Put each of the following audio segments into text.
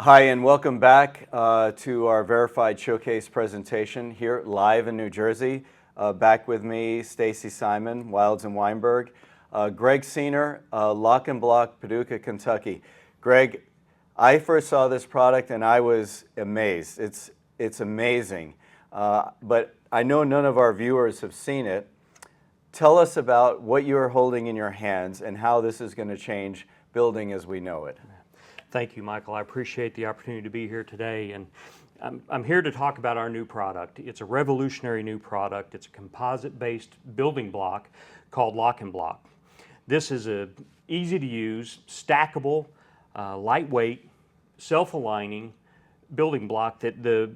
Hi, and welcome back to our Verified Showcase presentation here live in New Jersey. Back with me, Stacy Simon, Wilds and Weinberg. Greg Siener, Lok-N-Blok, Paducah, Kentucky. Greg, I first saw this product and I was amazed. It's amazing, but I know none of our viewers have seen it. Tell us about what you're holding in your hands and how this is going to change building as we know it. Thank you, Michael. I appreciate the opportunity to be here today, and I'm here to talk about our new product. It's a revolutionary new product. It's a composite-based building block called Lok-N-Blok. This is a easy-to-use, stackable, lightweight, self-aligning building block. That the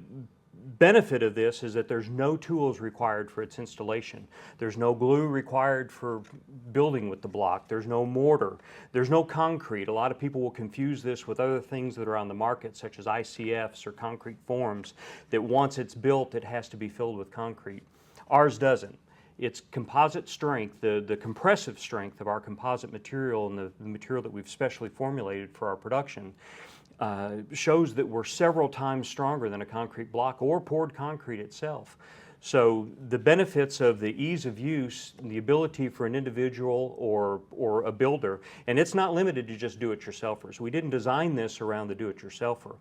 benefit of this is that there's no tools required for its installation. There's no glue required for building with the block. There's no mortar. There's no concrete. A lot of people will confuse this with other things that are on the market, such as ICFs or concrete forms, that once it's built, it has to be filled with concrete. Ours doesn't. Its composite strength, the compressive strength of our composite material and the material that we've specially formulated for our production, shows that we're several times stronger than a concrete block or poured concrete itself. So the benefits of the ease of use, the ability for an individual or a builder, and it's not limited to just do-it-yourselfers. We didn't design this around the do-it-yourselfer.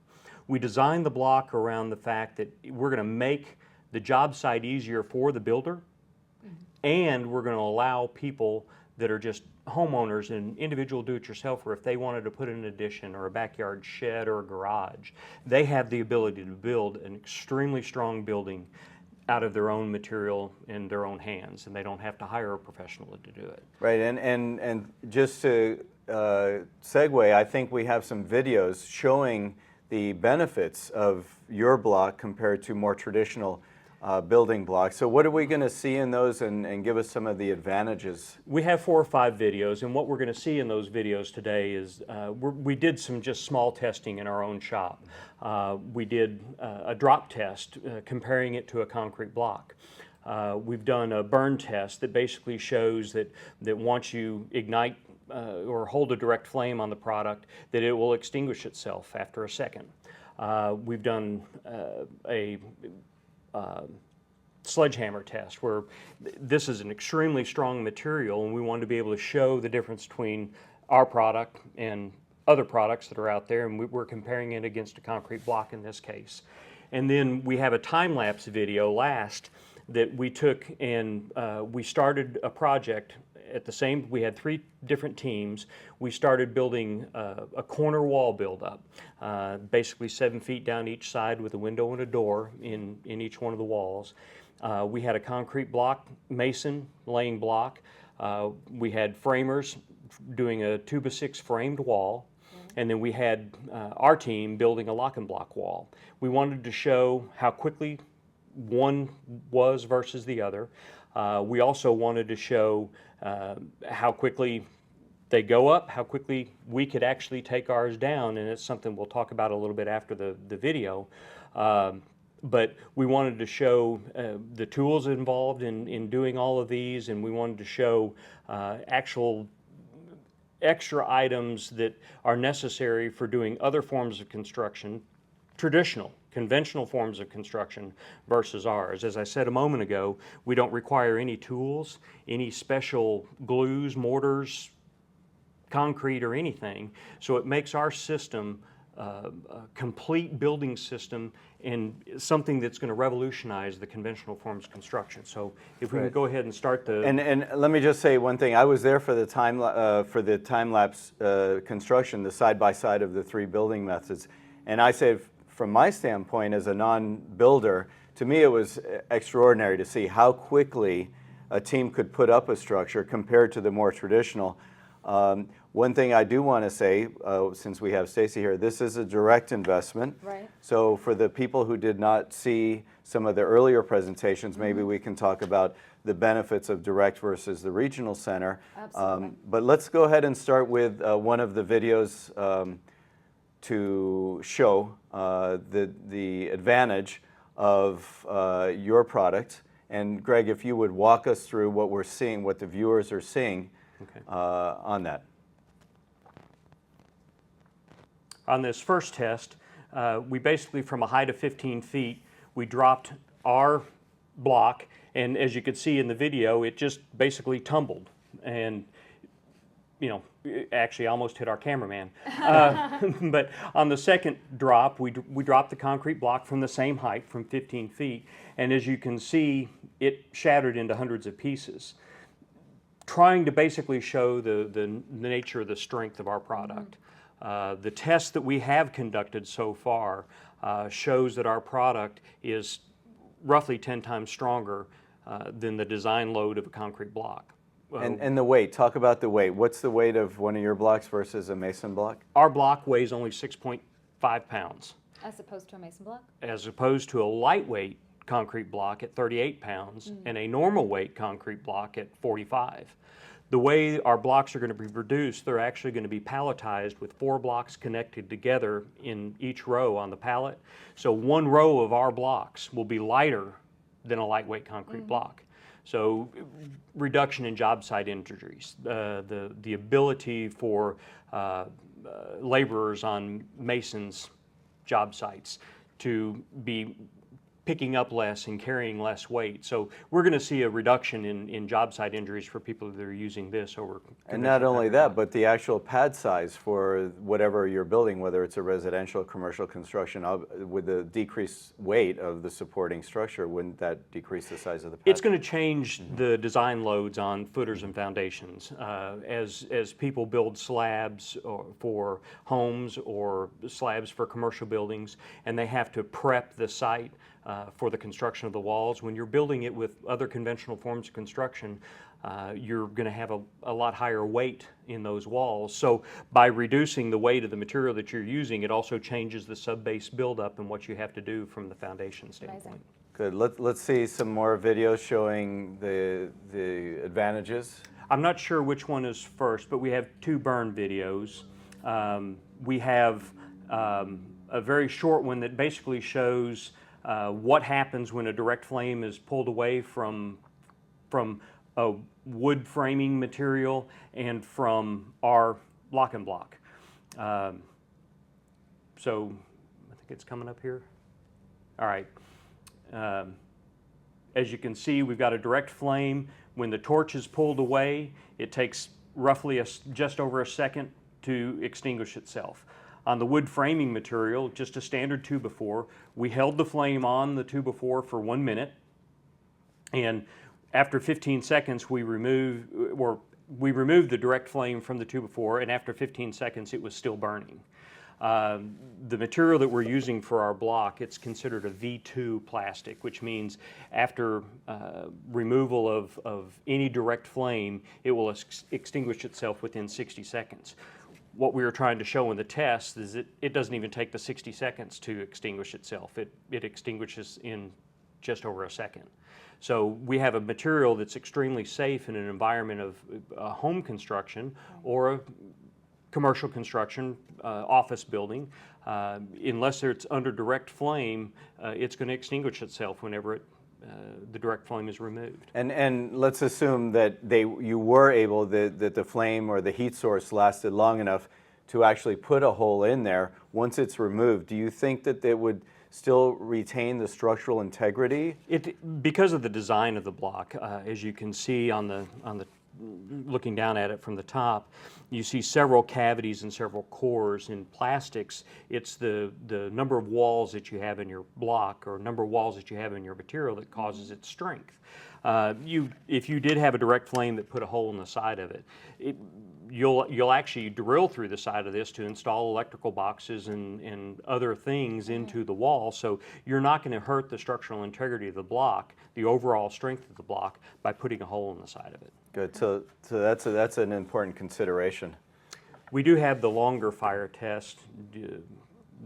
We designed the block around the fact that we're going to make the job site easier for the builder, and we're going to allow people that are just homeowners and individual do-it-yourselfer, if they wanted to put in an addition or a backyard shed or a garage, they have the ability to build an extremely strong building out of their own material in their own hands, and they don't have to hire a professional to do it. Right, and just to segue, I think we have some videos showing the benefits of your block compared to more traditional building blocks. So what are we going to see in those, and give us some of the advantages? We have 4 or 5 videos, and what we're going to see in those videos today is we did some just small testing in our own shop. We did a drop test comparing it to a concrete block. We've done a burn test that basically shows that once you ignite or hold a direct flame on the product, that it will extinguish itself after a second. We've done a sledgehammer test, where this is an extremely strong material, and we wanted to be able to show the difference between our product and other products that are out there, and we're comparing it against a concrete block in this case. And then we have a time-lapse video last that we took, and we started a project at the same. We had 3 different teams. We started building a corner wall build-up, basically 7 feet down each side with a window and a door in each one of the walls. We had a concrete block mason laying block. We had framers doing a 2x6 framed wall, and then we had our team building a Lok-N-Blok wall. We wanted to show how quickly one was versus the other. We also wanted to show how quickly they go up, how quickly we could actually take ours down, and it's something we'll talk about a little bit after the video. But we wanted to show the tools involved in doing all of these, and we wanted to show actual extra items that are necessary for doing other forms of construction, traditional, conventional forms of construction versus ours. As I said a moment ago, we don't require any tools, any special glues, mortars, concrete, or anything. So it makes our system a complete building system, and something that's going to revolutionize the conventional forms of construction. So if we could go ahead and start the... And let me just say one thing. I was there for the time-lapse construction, the side-by-side of the 3 building methods. And I say, from my standpoint as a non-builder, to me it was extraordinary to see how quickly a team could put up a structure compared to the more traditional. One thing I do want to say, since we have Stacy here, this is a direct investment. Right. So for the people who did not see some of the earlier presentations, maybe we can talk about the benefits of direct versus the regional center. Absolutely. But let's go ahead and start with one of the videos to show the advantage of your product. And Greg, if you would walk us through what we're seeing, what the viewers are seeing on that. On this first test, we basically, from a height of 15 feet, we dropped our block, and as you could see in the video, it just basically tumbled. And you know, actually almost hit our cameraman. But on the second drop, we dropped the concrete block from the same height, from 15 feet, and as you can see, it shattered into hundreds of pieces, trying to basically show the nature of the strength of our product. The test that we have conducted so far shows that our product is roughly 10 times stronger than the design load of a concrete block. And the weight, talk about the weight. What's the weight of one of your blocks versus a mason block? Our block weighs only 6.5 pounds. As opposed to a mason block? As opposed to a lightweight concrete block at 38 pounds and a normal weight concrete block at 45. The way our blocks are going to be produced, they're actually going to be palletized with 4 blocks connected together in each row on the pallet. So one row of our blocks will be lighter than a lightweight concrete block. So reduction in job site injuries, the ability for laborers on masons' job sites to be picking up less and carrying less weight. So we're going to see a reduction in job site injuries for people that are using this over. And not only that, but the actual pad size for whatever you're building, whether it's a residential, commercial construction, with the decreased weight of the supporting structure, wouldn't that decrease the size of the pad? It's going to change the design loads on footers and foundations. As people build slabs for homes or slabs for commercial buildings, and they have to prep the site for the construction of the walls. When you're building it with other conventional forms of construction, you're going to have a lot higher weight in those walls. So by reducing the weight of the material that you're using, it also changes the sub-base buildup and what you have to do from the foundation standpoint. Good. Let's see some more videos showing the advantages. I'm not sure which one is first, but we have 2 burn videos. We have a very short one that basically shows what happens when a direct flame is pulled away from a wood framing material and from our Lok-N-Blok. So I think it's coming up here. All right. As you can see, we've got a direct flame. When the torch is pulled away, it takes roughly just over a second to extinguish itself. On the wood framing material, just a standard 2x4, we held the flame on the 2x4 for 1 minute, and after 15 seconds we removed the direct flame from the 2x4, and after 15 seconds it was still burning. The material that we're using for our block, it's considered a V2 plastic, which means after removal of any direct flame, it will extinguish itself within 60 seconds. What we were trying to show in the test is that it doesn't even take the 60 seconds to extinguish itself. It extinguishes in just over a second. So we have a material that's extremely safe in an environment of home construction or a commercial construction, office building. Unless it's under direct flame, it's going to extinguish itself whenever the direct flame is removed. And let's assume that you were able, that the flame or the heat source lasted long enough to actually put a hole in there. Once it's removed, do you think that it would still retain the structural integrity? Because of the design of the block, as you can see on the looking down at it from the top, you see several cavities and several cores. In plastics, it's the number of walls that you have in your block or number of walls that you have in your material that causes its strength. If you did have a direct flame that put a hole in the side of it, you'll actually drill through the side of this to install electrical boxes and other things into the wall, so you're not going to hurt the structural integrity of the block, the overall strength of the block, by putting a hole in the side of it. Good. So that's an important consideration. We do have the longer fire test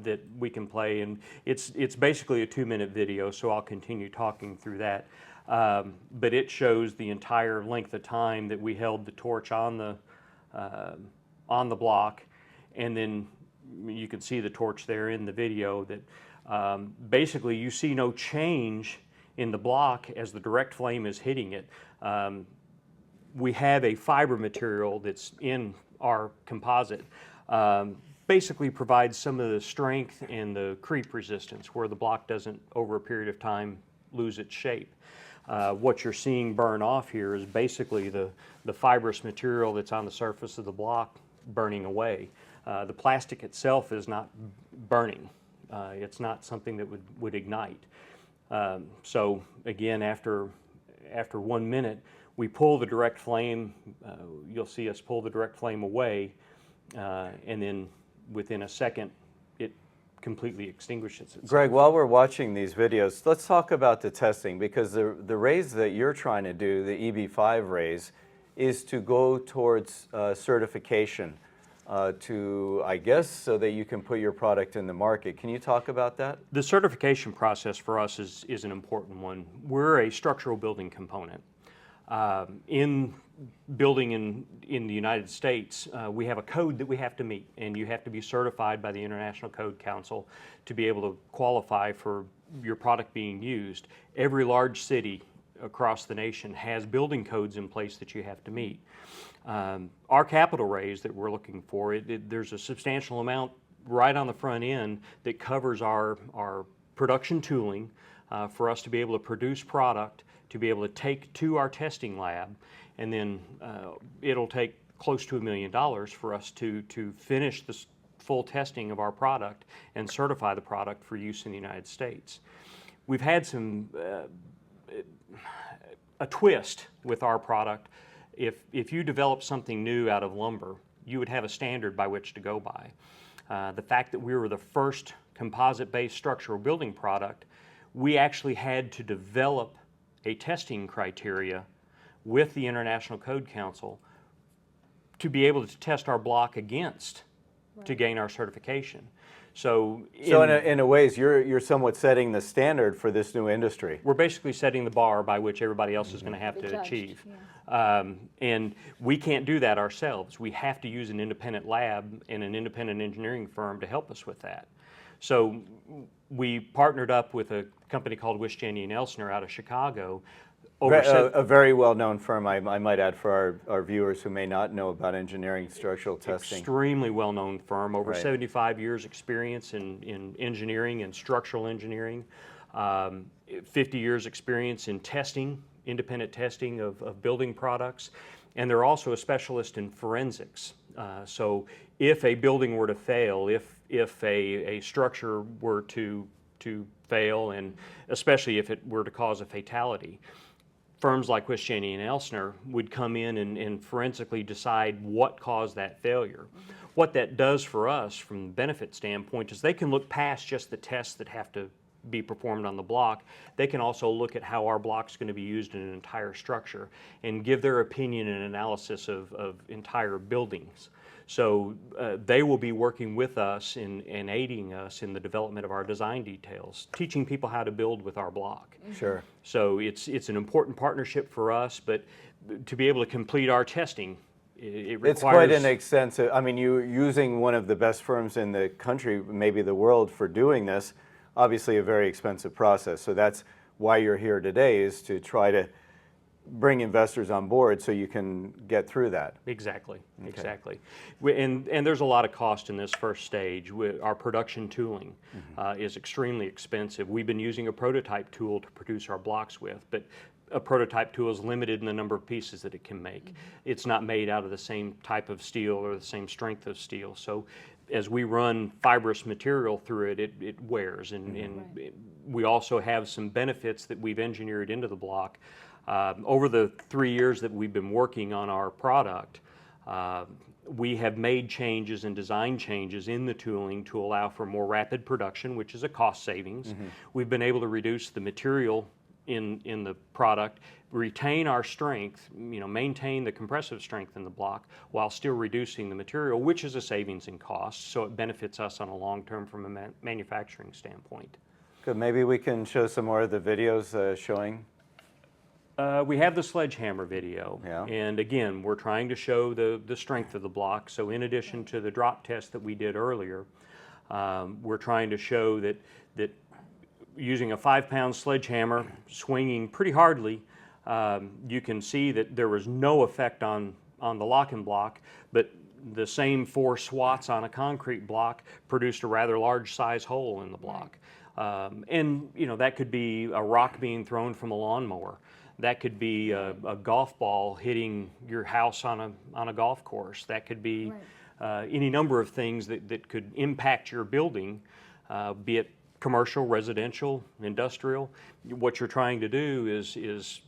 that we can play, and it's basically a 2-minute video, so I'll continue talking through that. But it shows the entire length of time that we held the torch on the block, and then you can see the torch there in the video. That basically you see no change in the block as the direct flame is hitting it. We have a fiber material that's in our composite basically provides some of the strength and the creep resistance where the block doesn't, over a period of time, lose its shape. What you're seeing burn off here is basically the fibrous material that's on the surface of the block burning away. The plastic itself is not burning. It's not something that would ignite. So again, after 1 minute, we pull the direct flame. You'll see us pull the direct flame away, and then within a second, it completely extinguishes itself. Greg, while we're watching these videos, let's talk about the testing, because the raise that you're trying to do, the EB5 raise, is to go towards certification to, I guess, so that you can put your product in the market. Can you talk about that? The certification process for us is an important one. We're a structural building component. In building in the United States, we have a code that we have to meet, and you have to be certified by the International Code Council to be able to qualify for your product being used. Every large city across the nation has building codes in place that you have to meet. Our capital raise that we're looking for, there's a substantial amount right on the front end that covers our production tooling for us to be able to produce product, to be able to take to our testing lab, and then it'll take close to $1 million for us to finish the full testing of our product and certify the product for use in the United States. We've had a twist with our product. If you develop something new out of lumber, you would have a standard by which to go by. The fact that we were the first composite-based structural building product, we actually had to develop a testing criteria with the International Code Council to be able to test our block against to gain our certification. So in a ways, you're somewhat setting the standard for this new industry. We're basically setting the bar by which everybody else is going to have to achieve. Yeah. And we can't do that ourselves. We have to use an independent lab and an independent engineering firm to help us with that. So we partnered up with a company called Wisjeni & Elsner out of Chicago. A very well-known firm, I might add, for our viewers who may not know about engineering structural testing. Extremely well-known firm, over 75 years experience in engineering and structural engineering, 50 years experience in testing, independent testing of building products, and they're also a specialist in forensics. So if a building were to fail, if a structure were to fail, and especially if it were to cause a fatality, firms like Wisjeni & Elsner would come in and forensically decide what caused that failure. What that does for us from the benefit standpoint is they can look past just the tests that have to be performed on the block. They can also look at how our block's going to be used in an entire structure and give their opinion and analysis of entire buildings. So they will be working with us and aiding us in the development of our design details, teaching people how to build with our block. Sure. So it's an important partnership for us, but to be able to complete our testing, it requires... It's quite an extensive, I mean, you're using one of the best firms in the country, maybe the world, for doing this. Obviously a very expensive process. So that's why you're here today, is to try to bring investors on board so you can get through that. Exactly, exactly. And there's a lot of cost in this first stage. Our production tooling is extremely expensive. We've been using a prototype tool to produce our blocks with, but a prototype tool is limited in the number of pieces that it can make. It's not made out of the same type of steel or the same strength of steel. So as we run fibrous material through it, it wears. And we also have some benefits that we've engineered into the block. Over the 3 years that we've been working on our product, we have made changes and design changes in the tooling to allow for more rapid production, which is a cost savings. We've been able to reduce the material in the product, retain our strength, maintain the compressive strength in the block while still reducing the material, which is a savings in cost. So it benefits us on a long term from a manufacturing standpoint. Good. Maybe we can show some more of the videos showing. We have the sledgehammer video, Yeah. And again, we're trying to show the strength of the block. So in addition to the drop test that we did earlier, we're trying to show that using a 5-pound sledgehammer, swinging pretty hardly, you can see that there was no effect on the Lok-N-Blok, but the same 4 swats on a concrete block produced a rather large size hole in the block. And you know, that could be a rock being thrown from a lawnmower. That could be a golf ball hitting your house on a golf course. That could be any number of things that could impact your building, be it commercial, residential, industrial. What you're trying to do is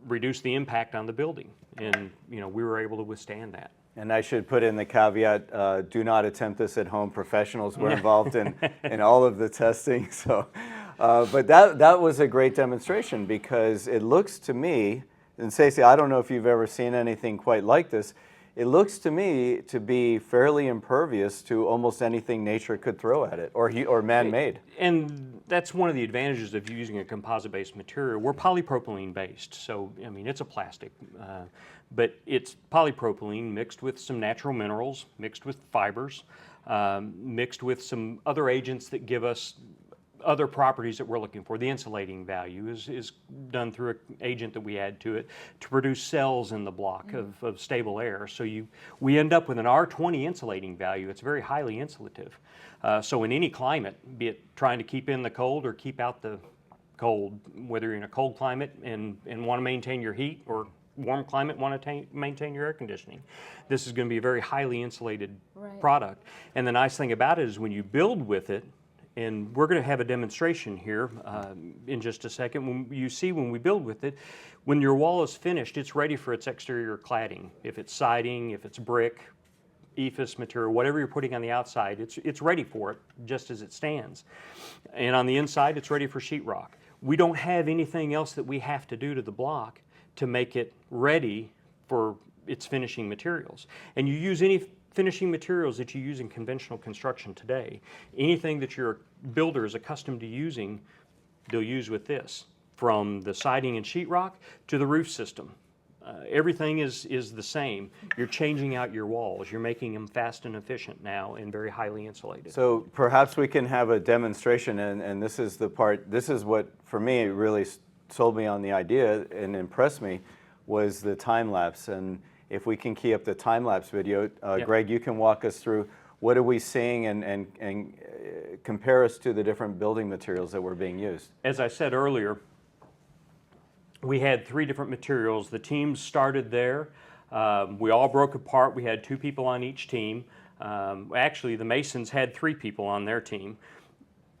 reduce the impact on the building, and you know, we were able to withstand that. And I should put in the caveat, do not attempt this at home. Professionals were involved in all of the testing. So, but that was a great demonstration, because it looks to me, and Stacey, I don't know if you've ever seen anything quite like this, it looks to me to be fairly impervious to almost anything nature could throw at it, or man-made. And that's one of the advantages of using a composite-based material. We're polypropylene-based, so I mean, it's a plastic, but it's polypropylene mixed with some natural minerals, mixed with fibers, mixed with some other agents that give us other properties that we're looking for. The insulating value is done through an agent that we add to it to produce cells in the block of stable air. So we end up with an R20 insulating value. It's very highly insulative. So in any climate, be it trying to keep in the cold or keep out the cold, whether you're in a cold climate and want to maintain your heat, or warm climate, want to maintain your air conditioning, this is going to be a very highly insulated product. And the nice thing about it is when you build with it, and we're going to have a demonstration here in just a second. When we build with it, when your wall is finished, it's ready for its exterior cladding. If it's siding, if it's brick, EIFS material, whatever you're putting on the outside, it's ready for it just as it stands. And on the inside, it's ready for sheetrock. We don't have anything else that we have to do to the block to make it ready for its finishing materials. And you use any finishing materials that you use in conventional construction today. Anything that your builder is accustomed to using, they'll use with this, from the siding and sheetrock to the roof system. Everything is the same. You're changing out your walls. You're making them fast and efficient now and very highly insulated. So perhaps we can have a demonstration, and this is the part, this is what, for me, really sold me on the idea and impressed me, was the time lapse. And if we can key up the time-lapse video, Greg, you can walk us through what are we seeing and compare us to the different building materials that were being used. As I said earlier, we had 3 different materials. The teams started there. We all broke apart. We had 2 people on each team. Actually, the masons had 3 people on their team.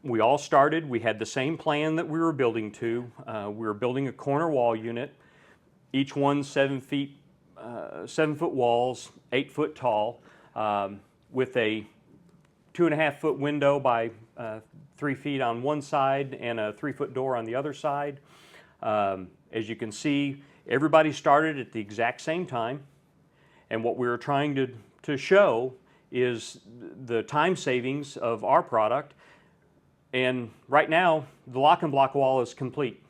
We all started. We had the same plan that we were building to. We were building a corner wall unit, each one 7 feet 7-foot walls, 8 foot tall, with a 2.5-foot window by 3 feet on one side and a 3-foot door on the other side. As you can see, everybody started at the exact same time, and what we were trying to show is the time savings of our product. And right now, the Lok-N-Blok wall is complete.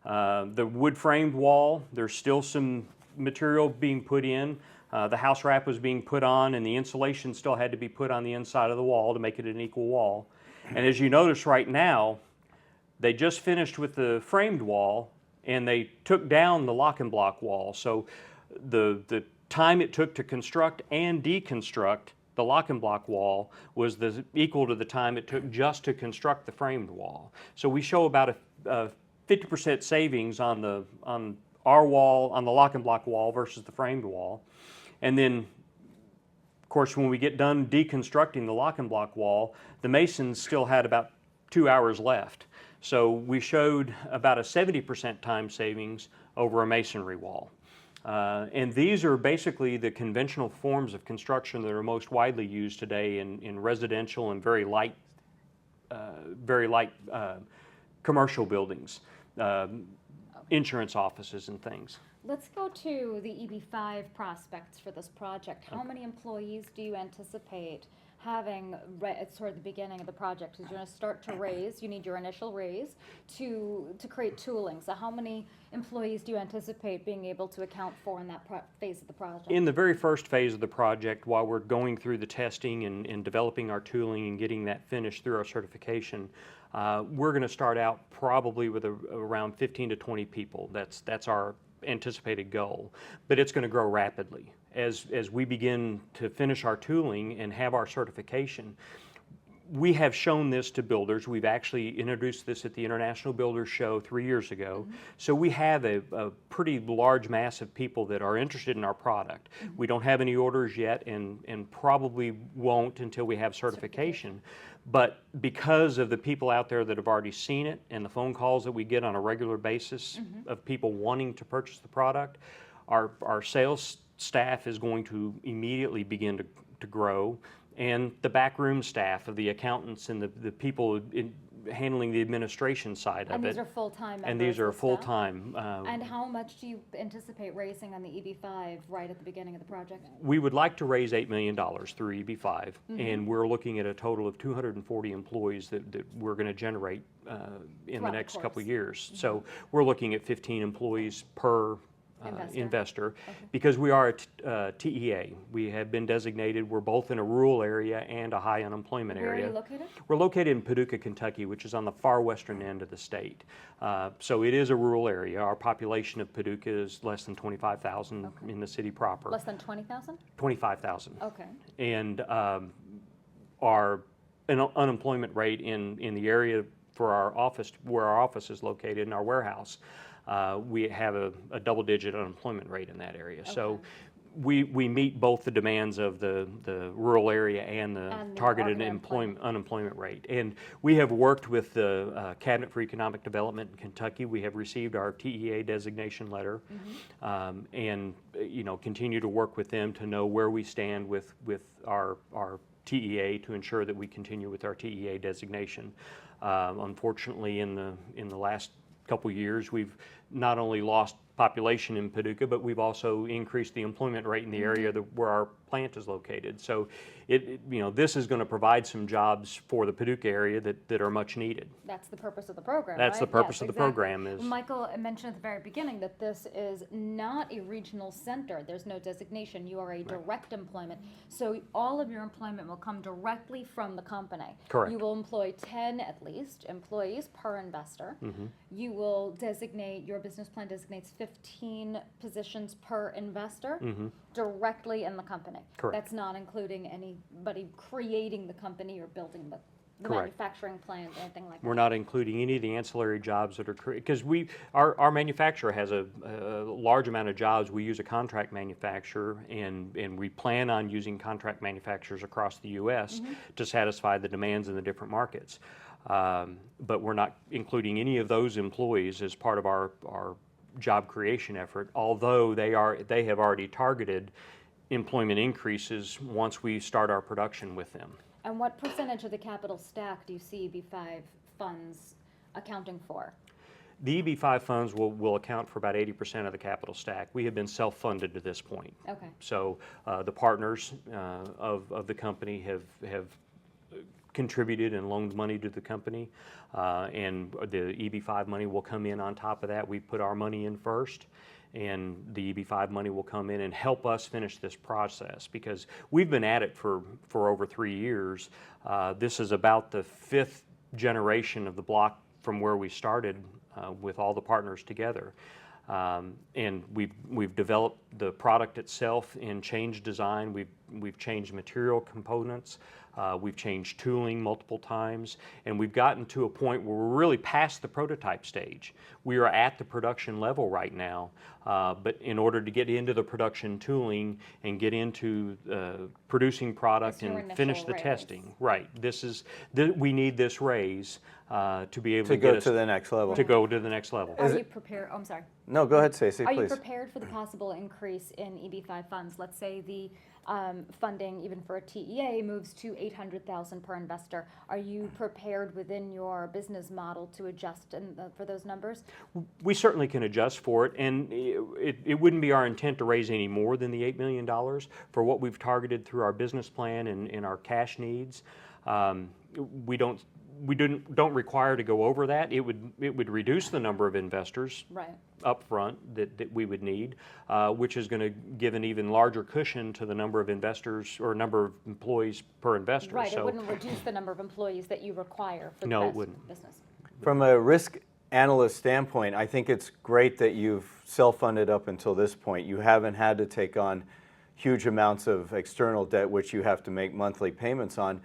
The wood-framed wall, there's still some material being put in. The house wrap was being put on, and the insulation still had to be put on the inside of the wall to make it an equal wall. And as you notice right now, they just finished with the framed wall, and they took down the Lok-N-Blok wall. So the time it took to construct and deconstruct the Lok-N-Blok wall was equal to the time it took just to construct the framed wall. So we show about a 50% savings on our wall, on the Lok-N-Blok wall versus the framed wall. And then, of course, when we get done deconstructing the Lok-N-Blok wall, the masons still had about 2 hours left. So we showed about a 70% time savings over a masonry wall. And these are basically the conventional forms of construction that are most widely used today in residential and very light commercial buildings. Insurance offices and things. Let's go to the EB5 prospects for this project. How many employees do you anticipate having at sort of the beginning of the project? Because you're going to start to raise, you need your initial raise to create tooling. So how many employees do you anticipate being able to account for in that phase of the project? In the very first phase of the project, while we're going through the testing and developing our tooling and getting that finished through our certification, we're going to start out probably with around 15 to 20 people. That's our anticipated goal, but it's going to grow rapidly. As we begin to finish our tooling and have our certification, we have shown this to builders. We've actually introduced this at the International Builders Show 3 years ago. So we have a pretty large mass of people that are interested in our product. We don't have any orders yet and probably won't until we have certification. But because of the people out there that have already seen it and the phone calls that we get on a regular basis of people wanting to purchase the product, our sales staff is going to immediately begin to grow. And the backroom staff of the accountants and the people handling the administration side of it. And these are full-time members And these are of staff? full-time. And how much do you anticipate raising on the EB5 right at the beginning of the project? We would like to raise $8 million through EB5, and we're looking at a total of 240 employees that we're going to generate in the next couple of years. So we're looking at 15 employees per investor, because we are a TEA. We have been designated. We're both in a rural area and a high unemployment area. Where are you located? We're located in Paducah, Kentucky, which is on the far western end of the state. So it is a rural area. Our population of Paducah is less than 25,000 in the city proper. Less than 20,000? 25,000. Okay. And our unemployment rate in the area for our office, where our office is located, in our warehouse, we have a double-digit unemployment rate in that area. So we meet both the demands of the rural area and the targeted unemployment rate. And we have worked with the Cabinet for Economic Development in Kentucky. We have received our TEA designation letter, and continue to work with them to know where we stand with our TEA to ensure that we continue with our TEA designation. Unfortunately, in the last couple years, we've not only lost population in Paducah, but we've also increased the employment rate in the area where our plant is located. So this is going to provide some jobs for the Paducah area that are much needed. That's the purpose of the program, That's right? the purpose Yes, of the exactly. program is. Michael mentioned at the very beginning that this is not a regional center. There's no designation. You are a direct employment. So all of your employment will come directly from the company. Correct. You will employ 10 at least employees per investor. You will designate, your business plan designates 15 positions per investor directly in the company. Correct. That's not including anybody creating the company or building the Correct. manufacturing plant, anything like that. We're not including any of the ancillary jobs that are created, because our manufacturer has a large amount of jobs. We use a contract manufacturer, and we plan on using contract manufacturers across the U.S. to satisfy the demands in the different markets. But we're not including any of those employees as part of our job creation effort, although they have already targeted employment increases once we start our production with them. And what percentage of the capital stack do you see EB5 funds accounting for? The EB5 funds will account for about 80% of the capital stack. We have been self-funded to this point. Okay. So the partners of the company have contributed and loaned money to the company, and the EB5 money will come in on top of that. We put our money in first, and the EB5 money will come in and help us finish this process, because we've been at it for over 3 years. This is about the 5th generation of the block from where we started with all the partners together. And we've developed the product itself in changed design. We've changed material components. We've changed tooling multiple times, and we've gotten to a point where we're really past the prototype stage. We are at the production level right now, but in order to get into the production tooling and get into producing product and finish the testing, right? We need this raise to be able to go get us to the next level. To go to the next level. Are you prepared? Oh, I'm sorry. No, go ahead, Stacey, Are please. you prepared for the possible increase in EB5 funds? Let's say the funding, even for a TEA, moves to $800,000 per investor. Are you prepared within your business model to adjust for those numbers? We certainly can adjust for it, and it wouldn't be our intent to raise any more than the $8 million for what we've targeted through our business plan and our cash needs. We don't require to go over that. It would reduce the number of investors up front that we would need, which is going to give an even larger cushion to the number of investors or number of employees per investor. Right, so it wouldn't reduce the number of employees that you require for no, the it wouldn't. business. From a risk analyst standpoint, I think it's great that you've self-funded up until this point. You haven't had to take on huge amounts of external debt, which you have to make monthly payments on.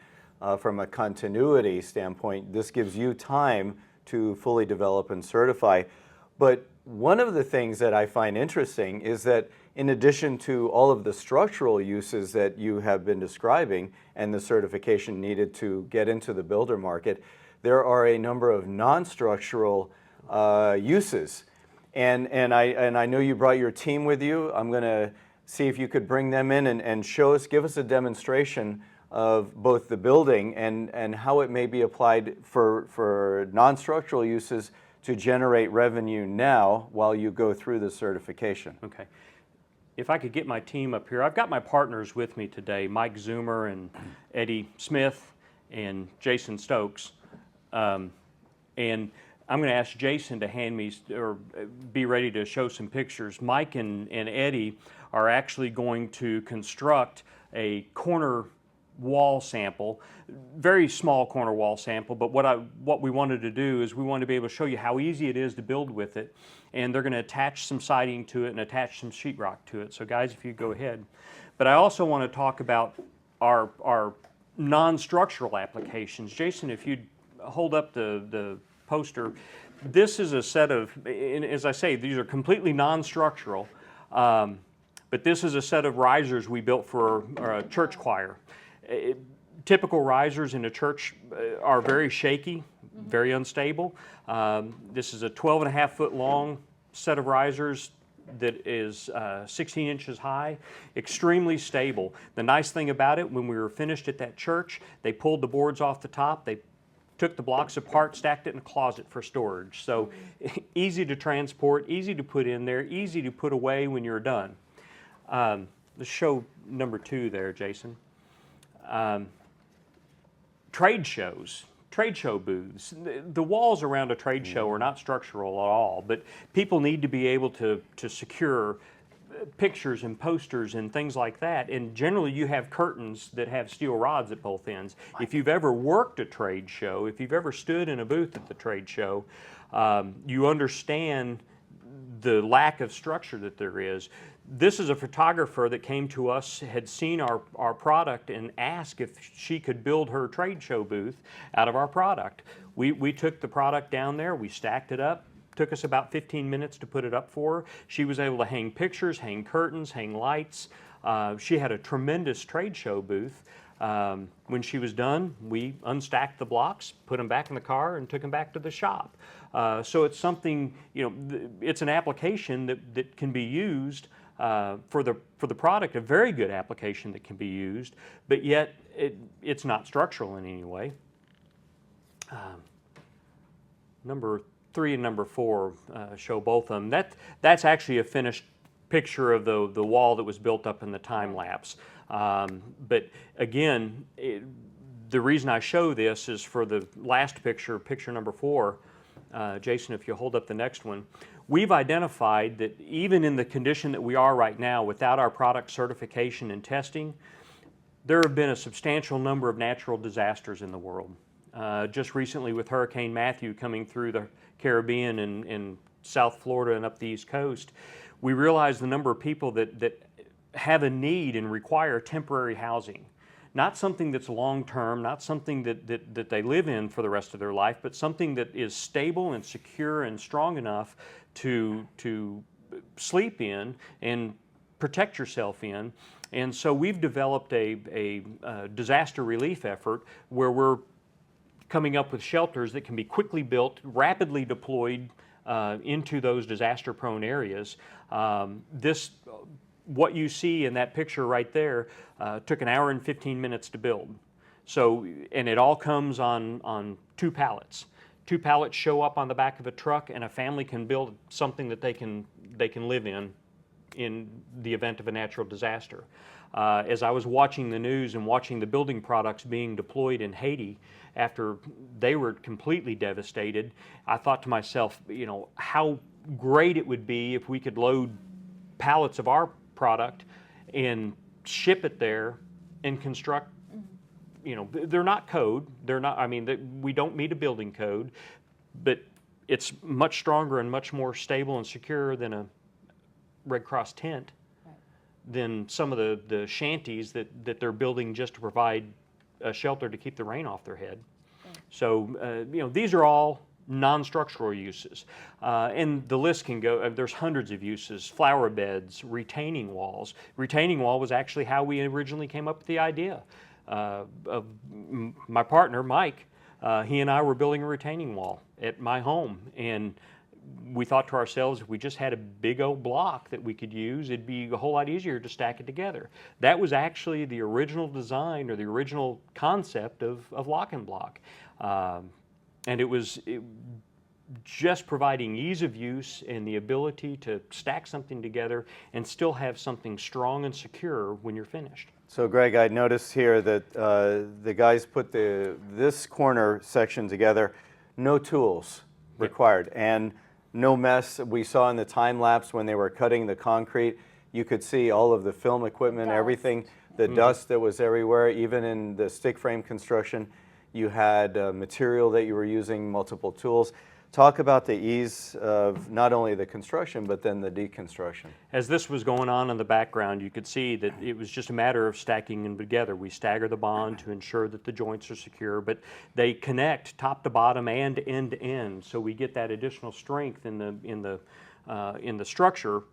From a continuity standpoint, this gives you time to fully develop and certify. But one of the things that I find interesting is that in addition to all of the structural uses that you have been describing and the certification needed to get into the builder market, there are a number of non-structural uses. And I know you brought your team with you. I'm going to see if you could bring them in and give us a demonstration of both the building and how it may be applied for non-structural uses to generate revenue now while you go through the certification. Okay. If I could get my team up here, I've got my partners with me today, Mike Zoomer and Eddie Smith and Jason Stokes. And I'm going to ask Jason to hand me or be ready to show some pictures. Mike and Eddie are actually going to construct a corner wall sample, very small corner wall sample, but what we wanted to do is we wanted to be able to show you how easy it is to build with it, and they're going to attach some siding to it and attach some sheetrock to it. So guys, if you go ahead. But I also want to talk about our non-structural applications. Jason, if you'd hold up the poster. This is a set of, and as I say, these are completely non-structural, but this is a set of risers we built for a church choir. Typical risers in a church are very shaky, very unstable. This is a 12.5 foot long set of risers that is 16 inches high, extremely stable. The nice thing about it, when we were finished at that church, they pulled the boards off the top, they took the blocks apart, stacked it in a closet for storage. So easy to transport, easy to put in there, easy to put away when you're done. Let's show number 2 there, Jason. Trade shows, trade show booths. The walls around a trade show are not structural at all, but people need to be able to secure pictures and posters and things like that. And generally you have curtains that have steel rods at both ends. If you've ever worked a trade show, if you've ever stood in a booth at the trade show, you understand the lack of structure that there is. This is a photographer that came to us, had seen our product and asked if she could build her trade show booth out of our product. We took the product down there, we stacked it up, took us about 15 minutes to put it up for her. She was able to hang pictures, hang curtains, hang lights. She had a tremendous trade show booth. When she was done, we unstacked the blocks, put them back in the car, and took them back to the shop. So it's something, it's an application that can be used for the product, a very good application that can be used, but yet it's not structural in any way. Number 3 and number 4 show both of them. That's actually a finished picture of the wall that was built up in the time lapse. But again, the reason I show this is for the last picture, picture number 4. Jason, if you hold up the next one, we've identified that even in the condition that we are right now, without our product certification and testing, there have been a substantial number of natural disasters in the world. Just recently with Hurricane Matthew coming through the Caribbean and South Florida and up the East Coast, we realized the number of people that have a need and require temporary housing. Not something that's long-term, not something that they live in for the rest of their life, but something that is stable and secure and strong enough to sleep in and protect yourself in. And so we've developed a disaster relief effort where we're coming up with shelters that can be quickly built, rapidly deployed into those disaster-prone areas. What you see in that picture right there took 1 hour and 15 minutes to build. So, and it all comes on 2 pallets. 2 pallets show up on the back of a truck, and a family can build something that they can live in the event of a natural disaster. As I was watching the news and watching the building products being deployed in Haiti after they were completely devastated, I thought to myself, how great it would be if we could load pallets of our product and ship it there and construct. They're not code. They're not. We don't meet a building code, but it's much stronger and much more stable and secure than a Red Cross tent, than some of the shanties that they're building just to provide a shelter to keep the rain off their head. So, these are all non-structural uses. And the list can go, there's hundreds of uses: flower beds, retaining walls. Retaining wall was actually how we originally came up with the idea. Of my partner, Mike, he and I were building a retaining wall at my home, and we thought to ourselves, if we just had a big old block that we could use, it'd be a whole lot easier to stack it together. That was actually the original design, or the original concept of Lok-N-Blok. And it was just providing ease of use and the ability to stack something together and still have something strong and secure when you're finished. So Greg, I noticed here that the guys put this corner section together, no tools required, and no mess. We saw in the time lapse when they were cutting the concrete, you could see all of the film equipment, everything, the dust that was everywhere. Even in the stick frame construction, you had material that you were using, multiple tools. Talk about the ease of not only the construction, but then the deconstruction. As this was going on in the background, you could see that it was just a matter of stacking them together. We stagger the bond to ensure that the joints are secure, but they connect top to bottom and end to end, so we get that additional strength in the structure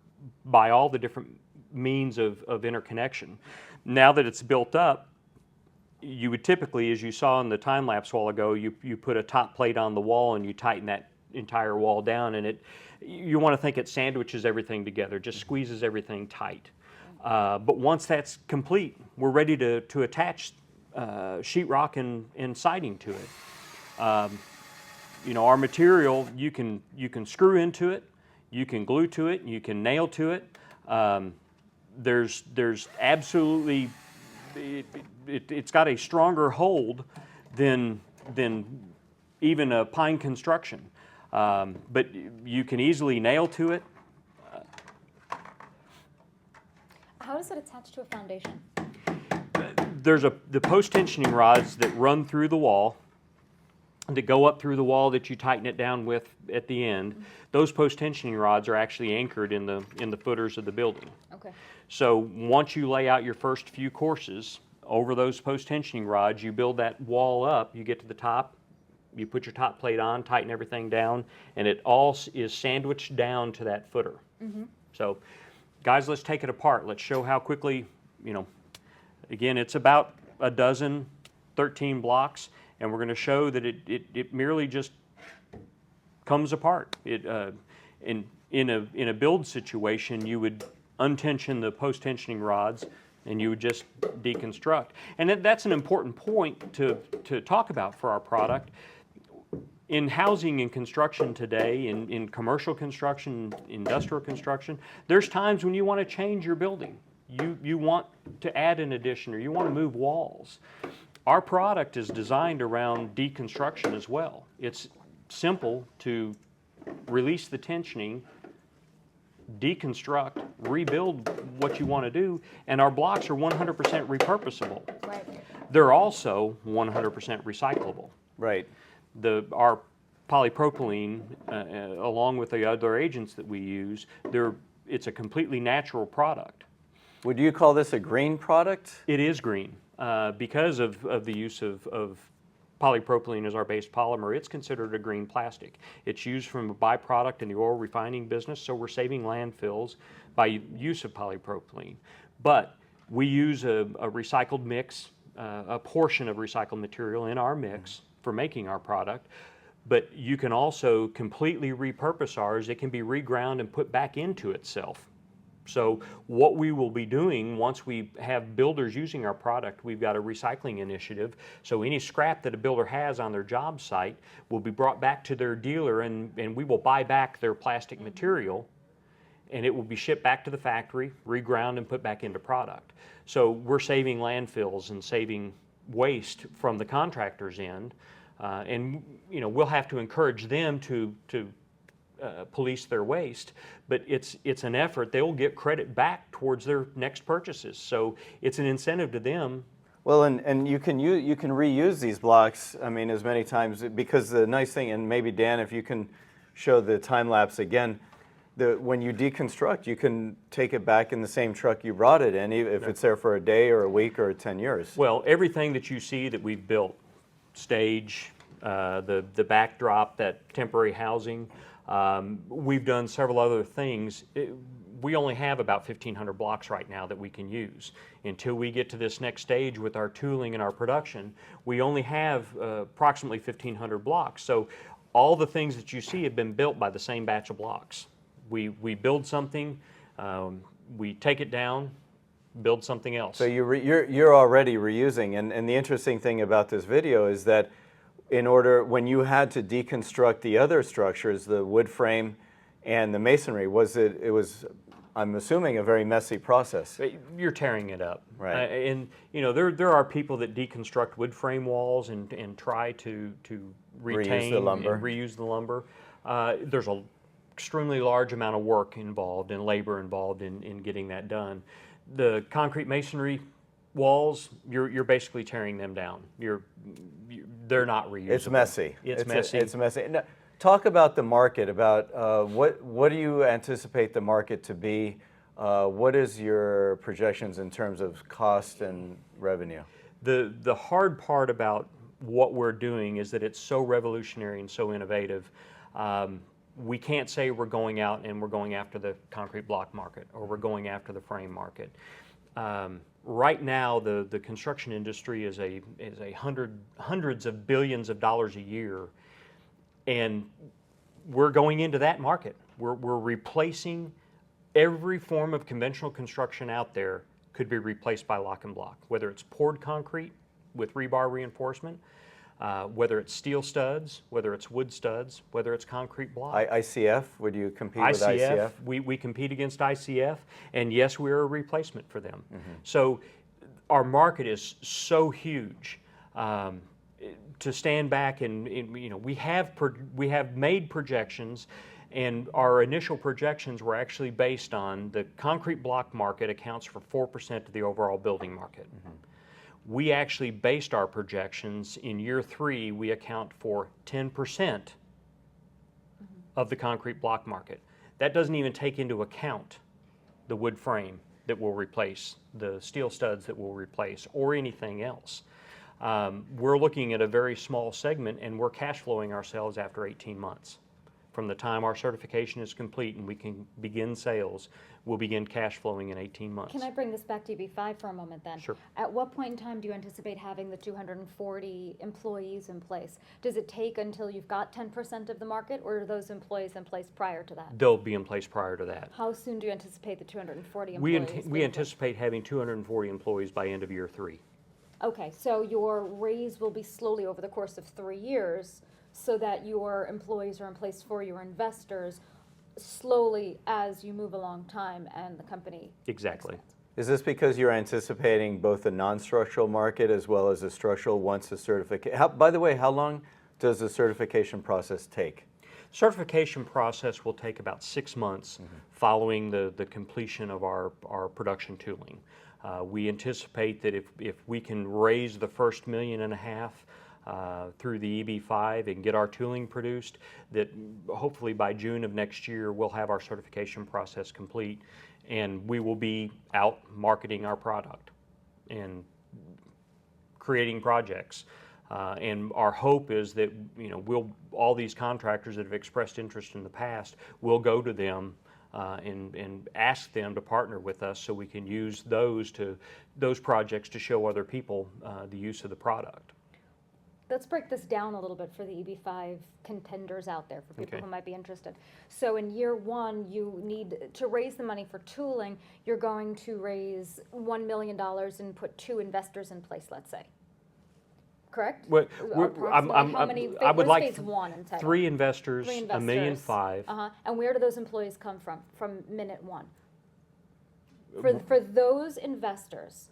by all the different means of interconnection. Now that it's built up, you would typically, as you saw in the time lapse a while ago, you put a top plate on the wall and you tighten that entire wall down, and you want to think it sandwiches everything together, just squeezes everything tight. But once that's complete, we're ready to attach sheetrock and siding to it. Our material, you can screw into it, you can glue to it, you can nail to it. There's absolutely, it's got a stronger hold than even a pine construction. But you can easily nail to it. How does it attach to a foundation? There's the post-tensioning rods that run through the wall, that go up through the wall that you tighten it down with at the end. Those post-tensioning rods are actually anchored in the footers of the building. Okay. So once you lay out your first few courses over those post-tensioning rods, you build that wall up, you get to the top, you put your top plate on, tighten everything down, and it all is sandwiched down to that footer. So guys, let's take it apart. Let's show how quickly, again, it's about a dozen, 13 blocks, and we're going to show that it merely just comes apart. In a build situation, you would untension the post-tensioning rods and you would just deconstruct. And that's an important point to talk about for our product. In housing and construction today, in commercial construction, industrial construction, there's times when you want to change your building. You want to add an addition, or you want to move walls. Our product is designed around deconstruction as well. It's simple to release the tensioning, deconstruct, rebuild what you want to do, and our blocks are 100% repurposable. Right. They're also 100% recyclable. Right. Our polypropylene, along with the other agents that we use, it's a completely natural product. Would you call this a green product? It is green because of the use of polypropylene as our base polymer. It's considered a green plastic. It's used from a byproduct in the oil refining business, so we're saving landfills by use of polypropylene. But we use a recycled mix, a portion of recycled material in our mix for making our product, but you can also completely repurpose ours. It can be reground and put back into itself. So what we will be doing once we have builders using our product, we've got a recycling initiative. So any scrap that a builder has on their job site will be brought back to their dealer, and we will buy back their plastic material, and it will be shipped back to the factory, reground, and put back into product. So we're saving landfills and saving waste from the contractor's end. And we'll have to encourage them to police their waste, but it's an effort. They'll get credit back towards their next purchases, so it's an incentive to them. Well, and you can reuse these blocks, I mean, as many times, because the nice thing, and maybe Dan, if you can show the time lapse again. When you deconstruct, you can take it back in the same truck you brought it in, if it's there for a day or a week or 10 years. Well, everything that you see that we've built, stage, the backdrop, that temporary housing, we've done several other things. We only have about 1,500 blocks right now that we can use. Until we get to this next stage with our tooling and our production, we only have approximately 1,500 blocks. So all the things that you see have been built by the same batch of blocks. We build something, we take it down, build something else. So you're already reusing, and the interesting thing about this video is that when you had to deconstruct the other structures, the wood frame and the masonry, it was, I'm assuming, a very messy process. You're tearing it up. Right. And you know, there are people that deconstruct wood frame walls and try to retain the lumber. and reuse the lumber. There's an extremely large amount of work involved and labor involved in getting that done. The concrete masonry walls, you're basically tearing them down. They're not reusable. It's messy. It's messy. It's messy. Now, talk about the market. About what do you anticipate the market to be? What is your projections in terms of cost and revenue? The hard part about what we're doing is that it's so revolutionary and so innovative. We can't say we're going out and we're going after the concrete block market or we're going after the frame market. Right now, the construction industry is hundreds of billions of dollars a year, and we're going into that market. We're replacing every form of conventional construction out there could be replaced by Lok-N-Blok, whether it's poured concrete with rebar reinforcement, whether it's steel studs, whether it's wood studs, whether it's concrete block. ICF, would you compete with ICF? We compete against ICF, and yes, we're a replacement for them. So our market is so huge. To stand back and you know, we have made projections, and our initial projections were actually based on the concrete block market accounts for 4% of the overall building market. We actually based our projections in year 3, we account for 10% of the concrete block market. That doesn't even take into account the wood frame that will replace, the steel studs that will replace, or anything else. We're looking at a very small segment, and we're cash flowing ourselves after 18 months. From the time our certification is complete and we can begin sales, we'll begin cash flowing in 18 months. Can I bring this back to EB5 for a moment then? Sure. At what point in time do you anticipate having the 240 employees in place? Does it take until you've got 10% of the market, or are those employees in place prior to that? They'll be in place prior to that. How soon do you anticipate the 240 employees? We anticipate having 240 employees by end of year 3. Okay, so your raise will be slowly over the course of 3 years, so that your employees are in place for your investors slowly as you move along time and the company Exactly. expands. Is this because you're anticipating both a non-structural market as well as a structural once the certification? By the way, how long does the certification process take? Certification process will take about 6 months following the completion of our production tooling. We anticipate that if we can raise the first $1.5 million through the EB5 and get our tooling produced, that hopefully by June of next year we'll have our certification process complete, and we will be out marketing our product and creating projects. And our hope is that, you know, all these contractors that have expressed interest in the past, we'll go to them and ask them to partner with us so we can use those projects to show other people the use of the product. Let's break this down a little bit for the EB5 contenders out there, for people Okay. who might be interested. So in year 1, you need to raise the money for tooling. You're going to raise $1 million and put 2 investors in place, let's say. Correct? Well, Approximately how many? I would what's like phase 1 entitled? 3 investors, Three $1.5 million. And where do those employees come from? From minute 1. For those investors,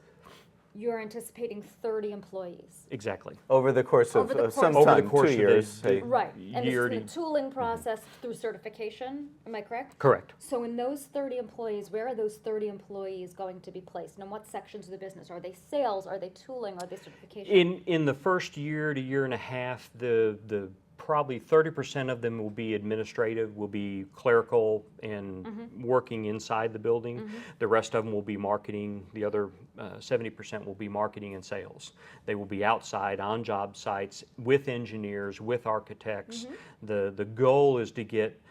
you're anticipating 30 employees. Exactly. Over the course of Over the course some of- time, Over the course 2 of years. the- say. Right, and Year it's the tooling process through certification, am I correct? Correct. So in those 30 employees, where are those 30 employees going to be placed? And in what sections of the business? Are they sales, are they tooling, are they certification? In the first year to year and a half, the probably 30% of them will be administrative, will be clerical and working inside the building. The rest of them will be marketing. The other 70% will be marketing and sales. They will be outside on job sites with engineers, with architects. The goal is to get,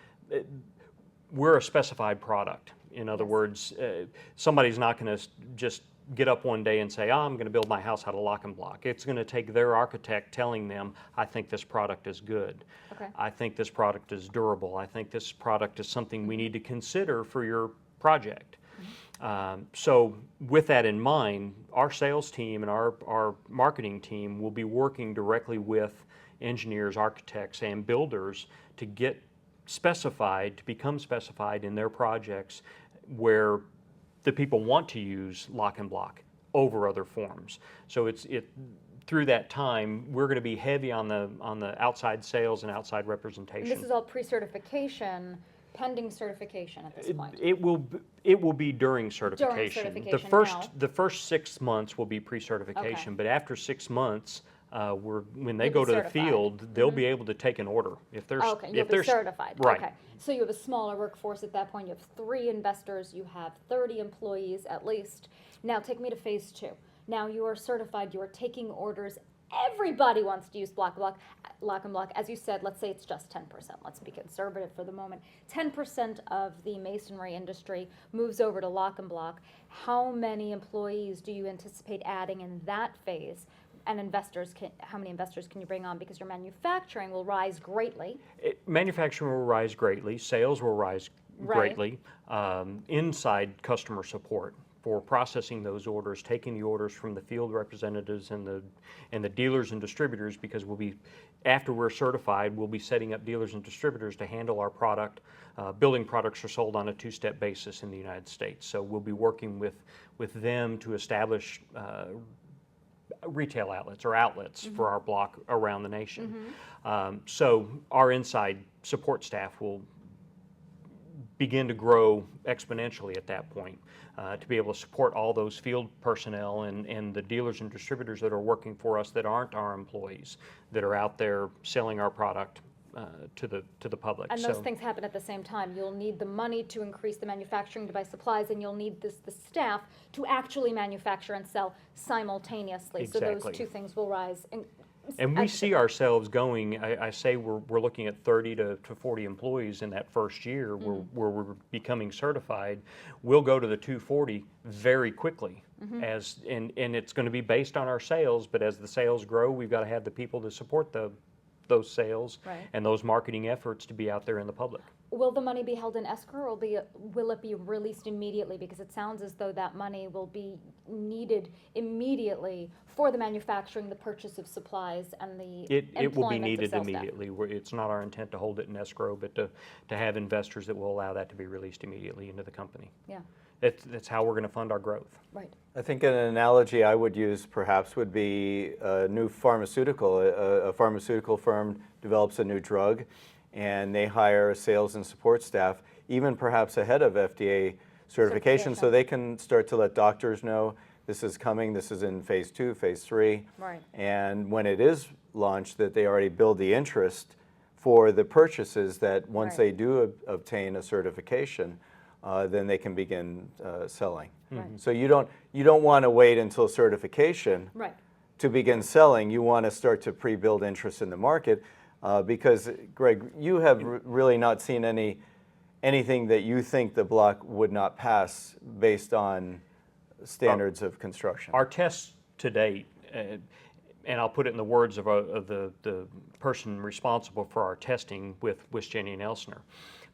we're a specified product. In other words, somebody's not going to just get up one day and say, oh, I'm going to build my house out of Lok-N-Blok. It's going to take their architect telling them, I think this product is good. Okay. I think this product is durable. I think this product is something we need to consider for your project. So with that in mind, our sales team and our marketing team will be working directly with engineers, architects, and builders to get specified, to become specified in their projects where the people want to use Lok-N-Blok over other forms. So through that time, we're going to be heavy on the outside sales and outside representation. And this is all pre-certification, pending certification at this point. It will be during certification. During certification The first 6 months will be pre-certification, but after 6 months, when they You'll go be to the certified. field, they'll be able to take an order. If there's, Okay, you'll if be there's, certified. Right. Okay. So you have a smaller workforce at that point. You have 3 investors. You have 30 employees at least. Now take me to phase 2. Now you are certified. You are taking orders. Everybody wants to use Lok-N-Blok. As you said, let's say it's just 10%. Let's be conservative for the moment. 10% of the masonry industry moves over to Lok-N-Blok. How many employees do you anticipate adding in that phase? And how many investors can you bring on? Because your manufacturing will rise greatly. Manufacturing will rise greatly. Sales will rise Right. greatly. Inside customer support for processing those orders, taking the orders from the field representatives and the dealers and distributors, because after we're certified, we'll be setting up dealers and distributors to handle our product. Building products are sold on a 2-step basis in the United States, so we'll be working with them to establish retail outlets or outlets for our block around the nation. So our inside support staff will begin to grow exponentially at that point to be able to support all those field personnel and the dealers and distributors that are working for us that aren't our employees, that are out there selling our product to the public. And those things happen at the same time. You'll need the money to increase the manufacturing to buy supplies, and you'll need the staff to actually manufacture and sell simultaneously. So Exactly. those 2 things will rise. And we see ourselves going, I say we're looking at 30 to 40 employees in that first year where we're becoming certified. We'll go to the 240 very quickly. And it's going to be based on our sales, but as the sales grow, we've got to have the people to support those sales and those marketing efforts to be out there in the public. Will the money be held in escrow, or will it be released immediately? Because it sounds as though that money will be needed immediately for the manufacturing, the purchase of supplies, and the It will be employment of needed sales staff. immediately. It's not our intent to hold it in escrow, but to have investors that will allow that to be released immediately into the company. Yeah, That's how we're going to fund our growth. right. I think an analogy I would use perhaps would be a new pharmaceutical. A pharmaceutical firm develops a new drug, and they hire a sales and support staff, even perhaps ahead of FDA certification, so they can start to let doctors know this is coming, this is in phase 2, phase 3. Right. And when it is launched, that they already build the interest for the purchases that once they do obtain a certification, then they can begin selling. Right. So you don't want to wait until certification Right. to begin selling. You want to start to pre-build interest in the market because, Greg, you have really not seen anything that you think the block would not pass based on standards of construction. Our tests to date, and I'll put it in the words of the person responsible for our testing with Jenny and Elsner.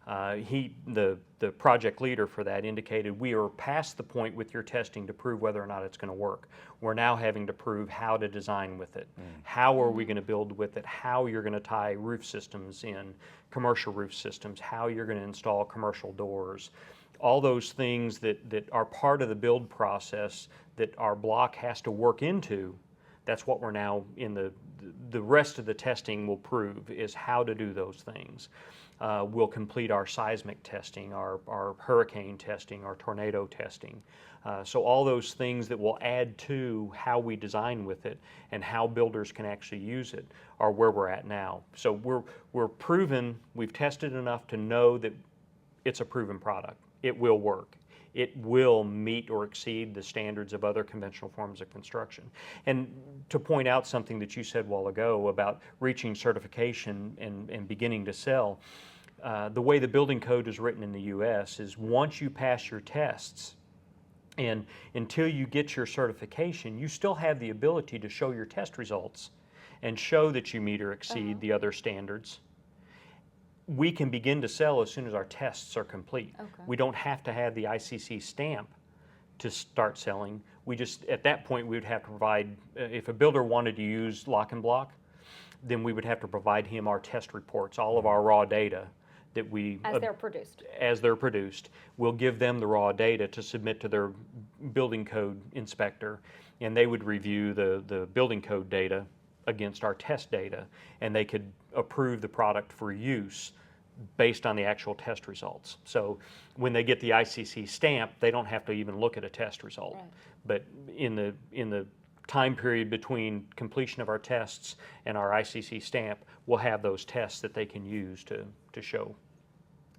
The project leader for that indicated we are past the point with your testing to prove whether or not it's going to work. We're now having to prove how to design with it. How are we going to build with it? How you're going to tie roof systems in, commercial roof systems, how you're going to install commercial doors. All those things that are part of the build process that our block has to work into. That's what we're now in the rest of the testing will prove is how to do those things. We'll complete our seismic testing, our hurricane testing, our tornado testing. So all those things that will add to how we design with it and how builders can actually use it are where we're at now. So we're proven, we've tested enough to know that it's a proven product. It will work. It will meet or exceed the standards of other conventional forms of construction. And to point out something that you said a while ago about reaching certification and beginning to sell, the way the building code is written in the U.S. is once you pass your tests, and until you get your certification, you still have the ability to show your test results and show that you meet or exceed the other standards. We can begin to sell as soon as our tests are complete. Okay. We don't have to have the ICC stamp to start selling. We just, at that point, we would have to provide, if a builder wanted to use Lok-N-Blok, then we would have to provide him our test reports, all of our raw data that we... As they're produced. As they're produced. We'll give them the raw data to submit to their building code inspector, and they would review the building code data against our test data, and they could approve the product for use based on the actual test results. So when they get the ICC stamp, they don't have to even look at a test result. Right. But in the time period between completion of our tests and our ICC stamp, we'll have those tests that they can use to show.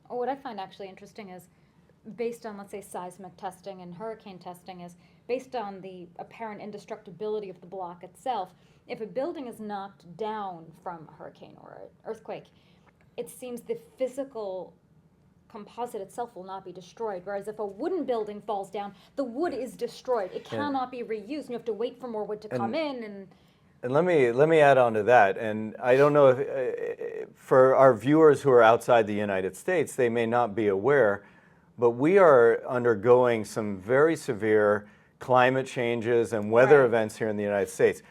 What I find actually interesting is, based on, let's say, seismic testing and hurricane testing, is based on the apparent indestructibility of the block itself. If a building is knocked down from a hurricane or an earthquake, it seems the physical composite itself will not be destroyed, whereas if a wooden building falls down, the wood is destroyed. It cannot be reused, and you have to wait for more wood to come in. And let me add on to that. And I don't know if for our viewers who are outside the United States, they may not be aware, but we are undergoing some very severe climate changes and weather events here in the United States.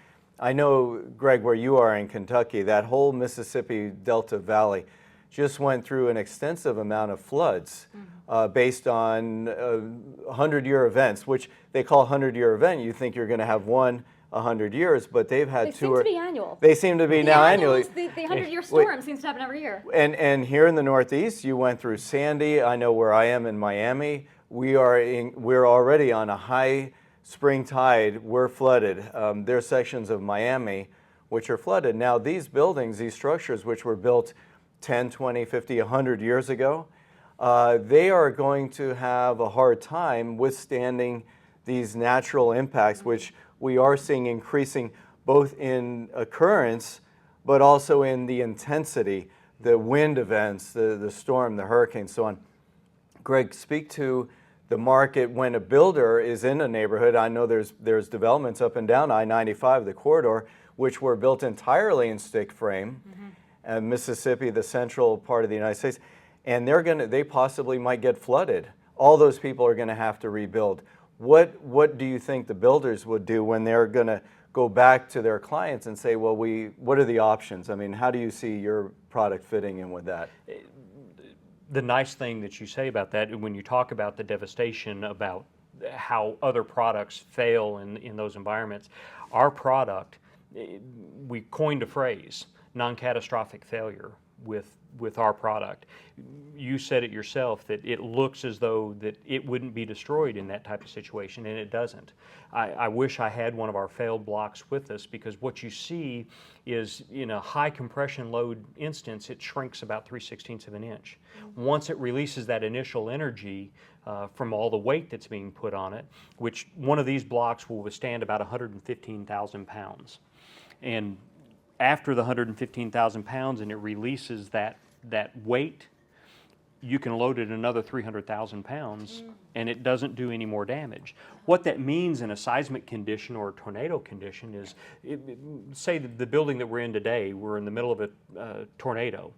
I know, Greg, where you are in Kentucky, that whole Mississippi Delta Valley just went through an extensive amount of floods based on 100-year events, which they call a 100-year event. You think you're going to have one 100 years, but they've had two. They seem to be annual. They seem to be now annually. The 100-year storm seems to happen every year. And here in the Northeast, you went through Sandy. I know where I am in Miami. We're already on a high spring tide. We're flooded. There are sections of Miami which are flooded. Now these buildings, these structures which were built 10, 20, 50, 100 years ago, they are going to have a hard time withstanding these natural impacts, which we are seeing increasing both in occurrence, but also in the intensity, the wind events, the storm, the hurricane, so on. Greg, speak to the market when a builder is in a neighborhood. I know there's developments up and down I-95, the corridor, which were built entirely in stick frame, and Mississippi, the central part of the United States, and they possibly might get flooded. All those people are going to have to rebuild. What do you think the builders would do when they're going to go back to their clients and say, well, what are the options? I mean, how do you see your product fitting in with that? The nice thing that you say about that, when you talk about the devastation, about how other products fail in those environments, our product, we coined a phrase, non-catastrophic failure with our product. You said it yourself that it looks as though that it wouldn't be destroyed in that type of situation, and it doesn't. I wish I had one of our failed blocks with us, because what you see is in a high compression load instance, it shrinks about 3/16 of an inch. Once it releases that initial energy from all the weight that's being put on it, which one of these blocks will withstand about 115,000 pounds. And after the 115,000 pounds and it releases that weight, you can load it another 300,000 pounds and it doesn't do any more damage. What that means in a seismic condition or a tornado condition is, say the building that we're in today, we're in the middle of a tornado,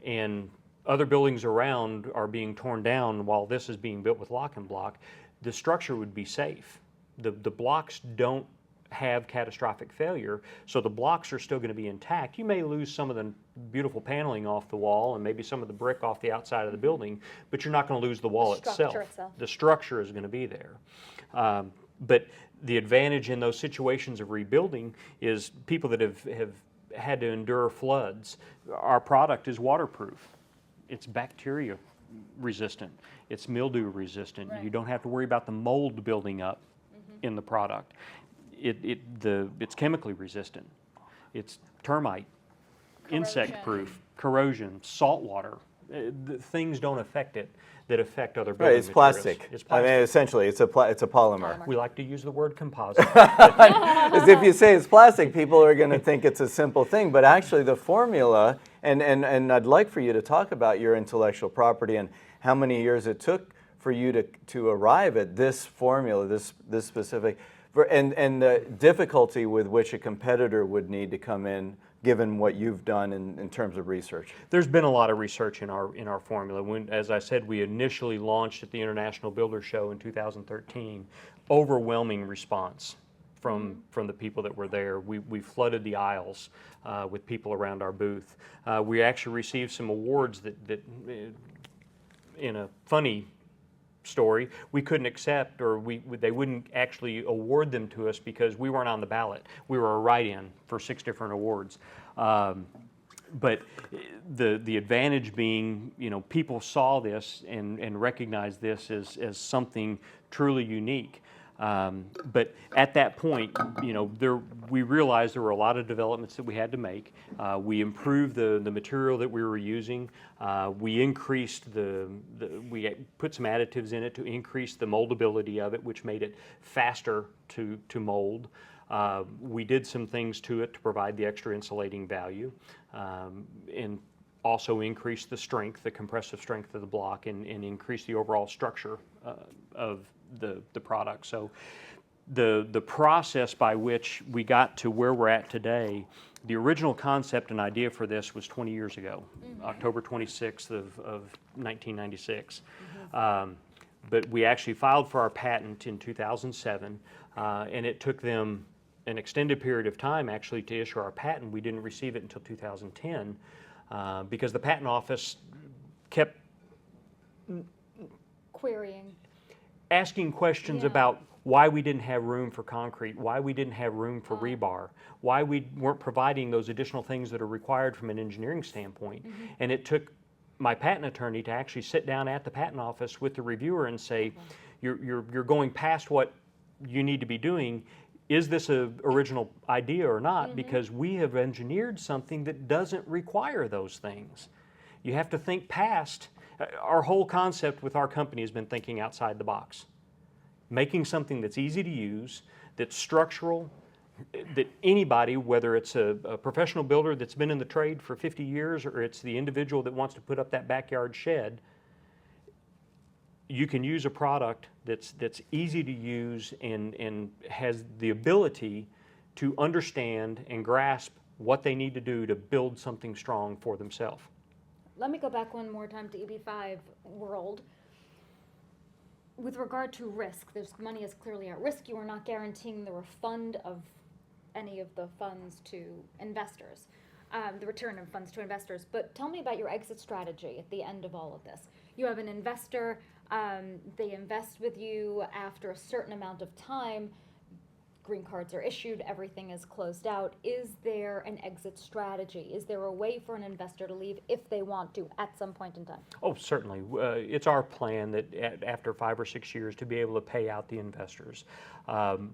and other buildings around are being torn down while this is being built with Lok-N-Blok, the structure would be safe. The blocks don't have catastrophic failure, so the blocks are still going to be intact. You may lose some of the beautiful paneling off the wall and maybe some of the brick off the outside of the building, but you're not going to lose the wall itself. The structure is going to be there. But the advantage in those situations of rebuilding is people that have had to endure floods. Our product is waterproof. It's bacteria resistant. It's mildew resistant. Right. You don't have to worry about the mold building up in the product. It's chemically resistant. It's termite, insect proof, corrosion, salt water. Things don't affect it that affect other building Right, it's materials. plastic. It's I plastic. mean, essentially, it's a polymer. We like to use the word composite. Because if you say it's plastic, people are going to think it's a simple thing. But actually, the formula, and I'd like for you to talk about your intellectual property and how many years it took for you to arrive at this formula, this specific, and the difficulty with which a competitor would need to come in, given what you've done in terms of research. There's been a lot of research in our formula. When, as I said, we initially launched at the International Builder Show in 2013. Overwhelming response from the people that were there. We flooded the aisles with people around our booth. We actually received some awards that in a funny story, we couldn't accept, or they wouldn't actually award them to us because we weren't on the ballot. We were a write-in for 6 different awards. But the advantage being, people saw this and recognized this as something truly unique. But at that point, we realized there were a lot of developments that we had to make. We improved the material that we were using. We increased we put some additives in it to increase the moldability of it, which made it faster to mold. We did some things to it to provide the extra insulating value, and also increase the strength, the compressive strength of the block, and increase the overall structure of the product. So the process by which we got to where we're at today, the original concept and idea for this was 20 years ago, October 26th of 1996. But we actually filed for our patent in 2007, and it took them an extended period of time actually to issue our patent. We didn't receive it until 2010 because the patent office kept Querying. asking questions about why we didn't have room for concrete, why we didn't have room for rebar, why we weren't providing those additional things that are required from an engineering standpoint. And it took my patent attorney to actually sit down at the patent office with the reviewer and say, you're going past what you need to be doing. Is this an original idea or not? Because we have engineered something that doesn't require those things. You have to think past. Our whole concept with our company has been thinking outside the box. Making something that's easy to use, that's structural, that anybody, whether it's a professional builder that's been in the trade for 50 years or it's the individual that wants to put up that backyard shed, you can use a product that's easy to use and has the ability to understand and grasp what they need to do to build something strong for themselves. Let me go back one more time to EB5 world. With regard to risk, this money is clearly at risk. You are not guaranteeing the refund of any of the funds to investors, the return of funds to investors. But tell me about your exit strategy at the end of all of this. You have an investor, they invest with you after a certain amount of time. Green cards are issued, everything is closed out. Is there an exit strategy? Is there a way for an investor to leave if they want to at some point in time? Oh, certainly. It's our plan that after 5 or 6 years to be able to pay out the investors.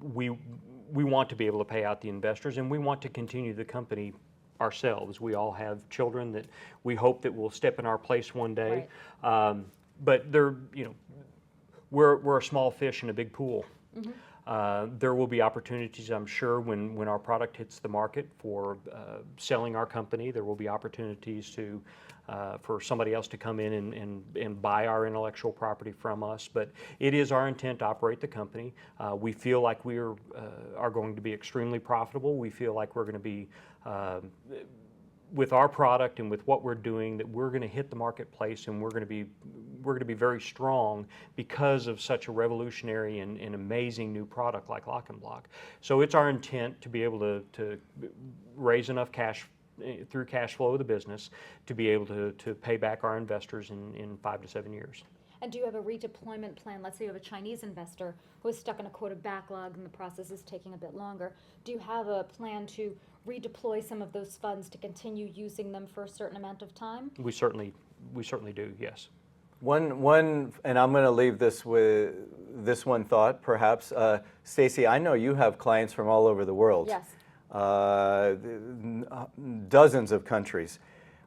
We want to be able to pay out the investors, and we want to continue the company ourselves. We all have children that we hope that will step in our place one day. Right. But they're, we're a small fish in a big pool. There will be opportunities, I'm sure, when our product hits the market for selling our company. There will be opportunities for somebody else to come in and buy our intellectual property from us. But it is our intent to operate the company. We feel like we are going to be extremely profitable. We feel like we're going to be with our product and with what we're doing, that we're going to hit the marketplace and we're going to be very strong because of such a revolutionary and amazing new product like Lok-N-Blok. So it's our intent to be able to raise enough cash through cash flow of the business to be able to pay back our investors in 5 to 7 years. And do you have a redeployment plan? Let's say you have a Chinese investor who is stuck in a quota backlog and the process is taking a bit longer. Do you have a plan to redeploy some of those funds to continue using them for a certain amount of time? We certainly do, yes. One, and I'm going to leave this with this one thought, perhaps. Stacy, I know you have clients from all over the world. Yes. Dozens of countries.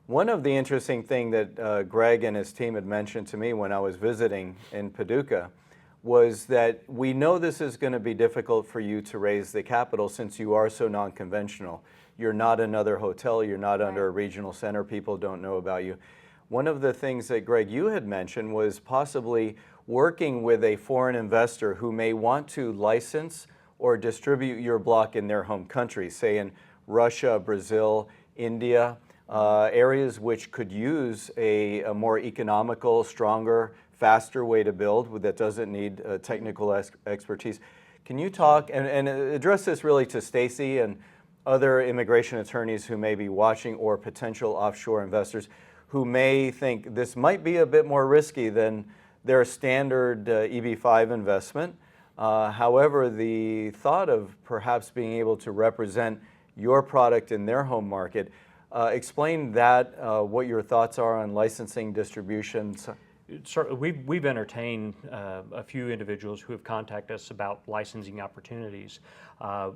One of the interesting things that Greg and his team had mentioned to me when I was visiting in Paducah was that we know this is going to be difficult for you to raise the capital since you are so non-conventional. You're not another hotel, you're not under a regional center, people don't know about you. One of the things that, Greg, you had mentioned was possibly working with a foreign investor who may want to license or distribute your block in their home country, say in Russia, Brazil, India, areas which could use a more economical, stronger, faster way to build that doesn't need technical expertise. Can you talk and address this really to Stacy and other immigration attorneys who may be watching, or potential offshore investors who may think this might be a bit more risky than their standard EB-5 investment? However, the thought of perhaps being able to represent your product in their home market, explain that, what your thoughts are on licensing, distributions. We've entertained a few individuals who have contacted us about licensing opportunities.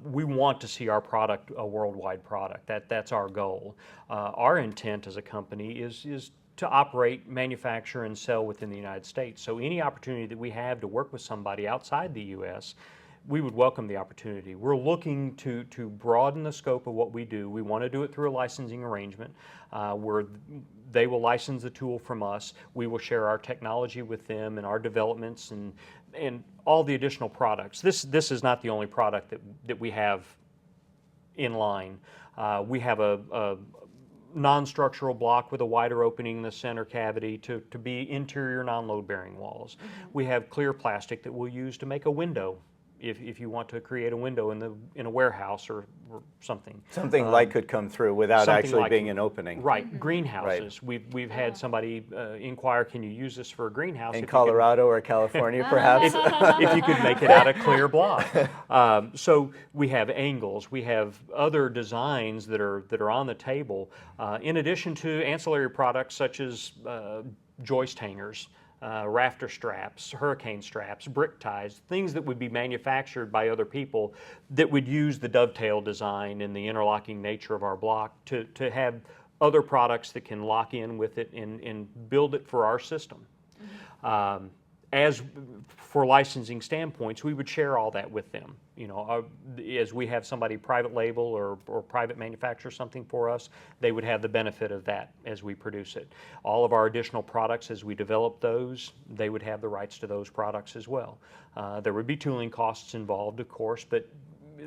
We want to see our product a worldwide product. That's our goal. Our intent as a company is to operate, manufacture, and sell within the United States. So any opportunity that we have to work with somebody outside the U.S., we would welcome the opportunity. We're looking to broaden the scope of what we do. We want to do it through a licensing arrangement where they will license the tool from us. We will share our technology with them and our developments and all the additional products. This is not the only product that we have in line. We have a non-structural block with a wider opening in the center cavity to be interior non-load bearing walls. Mm-hmm. We have clear plastic that we'll use to make a window if you want to create a window in a warehouse or something. Something light could come through without actually like, being an opening. Right, mm-hmm. Greenhouses. Right. We've had somebody inquire, can you use this for a greenhouse? In Colorado or California, perhaps? If you could make it out of clear block. So we have angles, we have other designs that are on the table, in addition to ancillary products such as joist hangers, rafter straps, hurricane straps, brick ties, things that would be manufactured by other people that would use the dovetail design and the interlocking nature of our block to have other products that can lock in with it and build it for our system. Mm-hmm. As for licensing standpoints, we would share all that with them. You know, as we have somebody private label or private manufacture something for us, they would have the benefit of that as we produce it. All of our additional products, as we develop those, they would have the rights to those products as well. There would be tooling costs involved, of course, but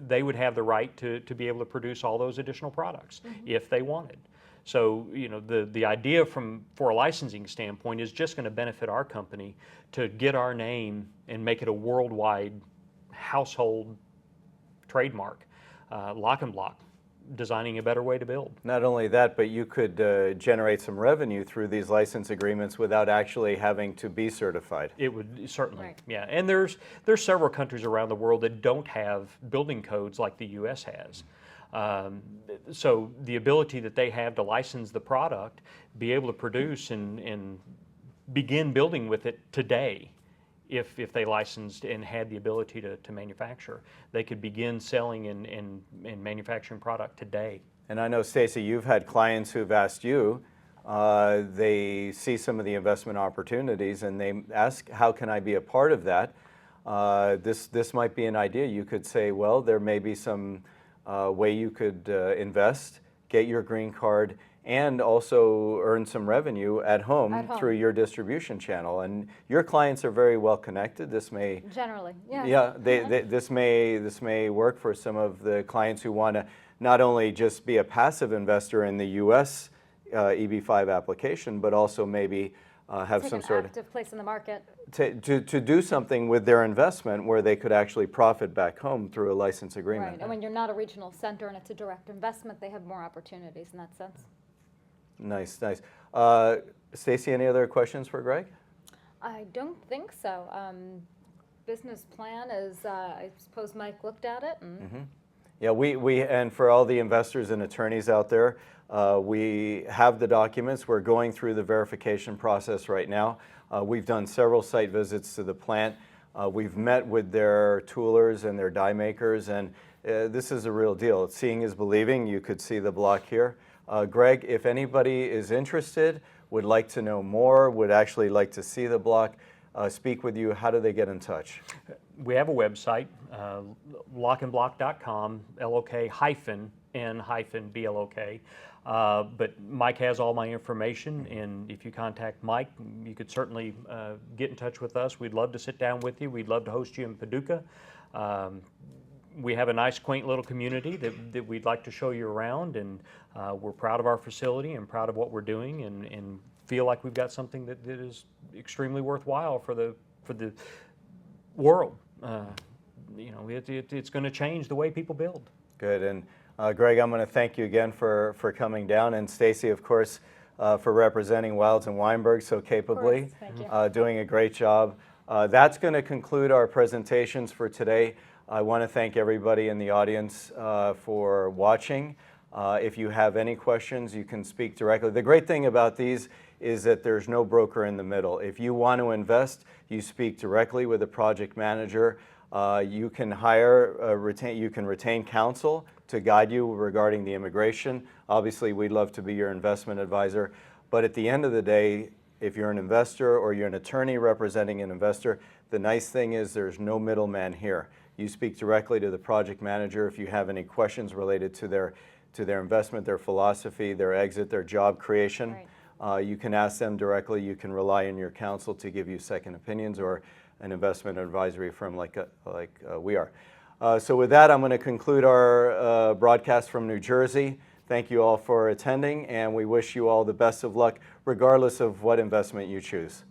they would have the right to be able to produce all those additional products mm-hmm. if they wanted. So, you know, the idea for a licensing standpoint is just going to benefit our company to get our name and make it a worldwide household trademark. Lok-N-Blok, designing a better way to build. Not only that, but you could generate some revenue through these license agreements without actually having to be certified. It would certainly, right. Yeah. And there's several countries around the world that don't have building codes like the U.S. has. So the ability that they have to license the product, be able to produce and begin building with it today, if they licensed and had the ability to manufacture, they could begin selling and manufacturing product today. And I know, Stacy, you've had clients who've asked you, they see some of the investment opportunities and they ask, how can I be a part of that? This might be an idea. You could say, well, there may be some way you could invest, get your green card, and also earn some revenue at home through your distribution channel. And your clients are very well connected. This may generally, yes. Yeah, this may work for some of the clients who want to not only just be a passive investor in the U.S. EB-5 application, but also maybe have some sort of active place in the market to do something with their investment where they could actually profit back home through a license agreement. Right, and when you're not a regional center and it's a direct investment, they have more opportunities in that sense. Nice, nice. Stacy, any other questions for Greg? I don't think so. Business plan is, I suppose Mike looked at it and. Yeah, and for all the investors and attorneys out there, we have the documents. We're going through the verification process right now. We've done several site visits to the plant. We've met with their toolers and their die makers, and this is a real deal. Seeing is believing. You could see the block here. Greg, if anybody is interested, would like to know more, would actually like to see the block, speak with you, how do they get in touch? We have a website, LokNBlok.com, LOK-N-BLOK. But Mike has all my information, and if you contact Mike, you could certainly get in touch with us. We'd love to sit down with you. We'd love to host you in Paducah. We have a nice, quaint little community that we'd like to show you around, and we're proud of our facility and proud of what we're doing, and feel like we've got something that is extremely worthwhile for the world. It's going to change the way people build. Good, and Greg, I'm going to thank you again for coming down, and Stacy, of course, for representing Wilds and Weinberg so capably, Thank you. doing a great job. That's going to conclude our presentations for today. I want to thank everybody in the audience for watching. If you have any questions, you can speak directly. The great thing about these is that there's no broker in the middle. If you want to invest, you speak directly with a project manager. You can retain counsel to guide you regarding the immigration. Obviously, we'd love to be your investment advisor. But at the end of the day, if you're an investor or you're an attorney representing an investor, the nice thing is there's no middleman here. You speak directly to the project manager if you have any questions related to their investment, their philosophy, their exit, their job creation. Right. You can ask them directly. You can rely on your counsel to give you second opinions, or an investment advisory firm like we are. So with that, I'm going to conclude our broadcast from New Jersey. Thank you all for attending, and we wish you all the best of luck, regardless of what investment you choose.